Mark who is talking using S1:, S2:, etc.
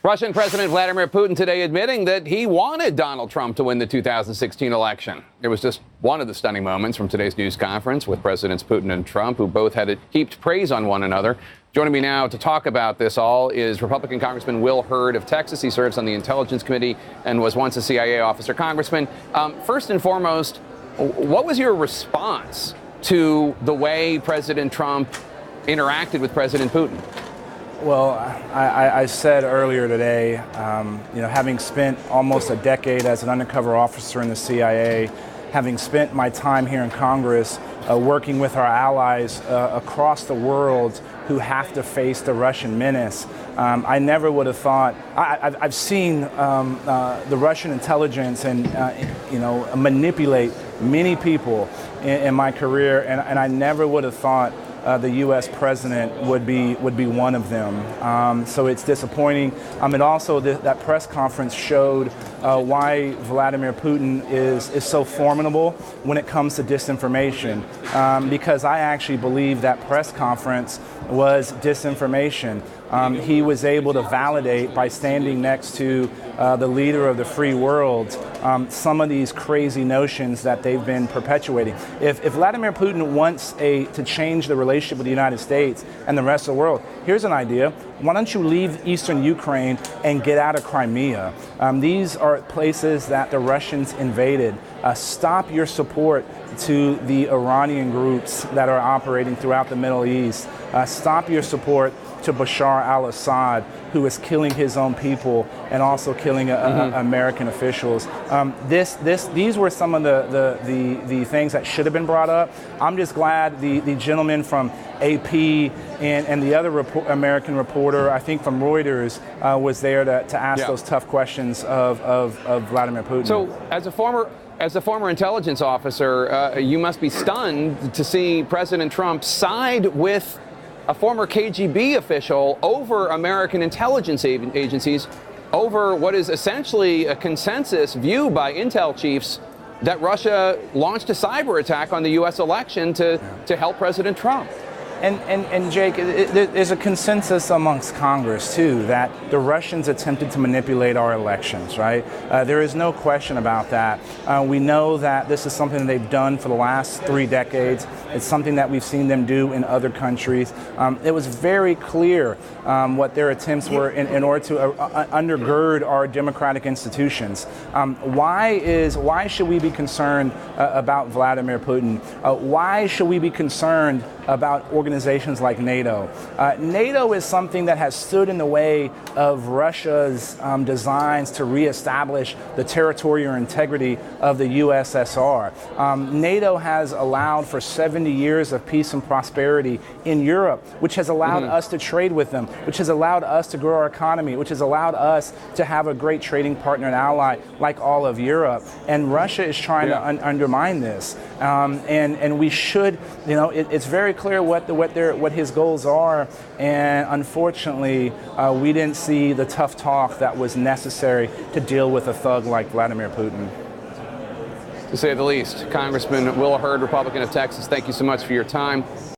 S1: Russian President Vladimir Putin today admitting that he wanted Donald Trump to win the 2016 election. It was just one of the stunning moments from today's news conference with Presidents Putin and Trump, who both had heaped praise on one another. Joining me now to talk about this all is Republican Congressman Will Hurd of Texas. He serves on the Intelligence Committee and was once a CIA officer. Congressman, first and foremost, what was your response to the way President Trump interacted with President Putin?
S2: Well, I said earlier today, having spent almost a decade as an undercover officer in the CIA, having spent my time here in Congress working with our allies across the world who have to face the Russian menace, I never would have thought. I've seen the Russian intelligence and manipulate many people in my career, and I never would have thought the U.S. president would be one of them. So it's disappointing. And also that press conference showed why Vladimir Putin is so formidable when it comes to disinformation. Because I actually believe that press conference was disinformation. He was able to validate by standing next to the leader of the free world some of these crazy notions that they've been perpetuating. If Vladimir Putin wants to change the relationship with the United States and the rest of the world, here's an idea. Why don't you leave eastern Ukraine and get out of Crimea? These are places that the Russians invaded. Stop your support to the Iranian groups that are operating throughout the Middle East. Stop your support to Bashar al-Assad, who is killing his own people and also killing American officials. These were some of the things that should have been brought up. I'm just glad the gentleman from AP and the other American reporter, I think from Reuters, was there to ask those tough questions of Vladimir Putin.
S1: So, as a former intelligence officer, you must be stunned to see President Trump side with a former KGB official over American intelligence agencies, over what is essentially a consensus view by intel chiefs that Russia launched a cyber attack on the U.S. election to help President Trump.
S2: And Jake, there's a consensus amongst Congress, too, that the Russians attempted to manipulate our elections, right? There is no question about that. We know that this is something that they've done for the last 3 decades. It's something that we've seen them do in other countries. It was very clear what their attempts were in order to undergird our democratic institutions. Why should we be concerned about Vladimir Putin? Why should we be concerned about organizations like NATO? NATO is something that has stood in the way of Russia's designs to reestablish the territorial integrity of the USSR. NATO has allowed for 70 years of peace and prosperity in Europe, which has allowed us to trade with them, which has allowed us to grow our economy, which has allowed us to have a great trading partner and ally like all of Europe. And Russia is trying to undermine this. And we should, it's very clear what his goals are, and unfortunately, we didn't see the tough talk that was necessary to deal with a thug like Vladimir Putin.
S1: To say the least. Congressman Will Hurd, Republican of Texas, thank you so much for your time.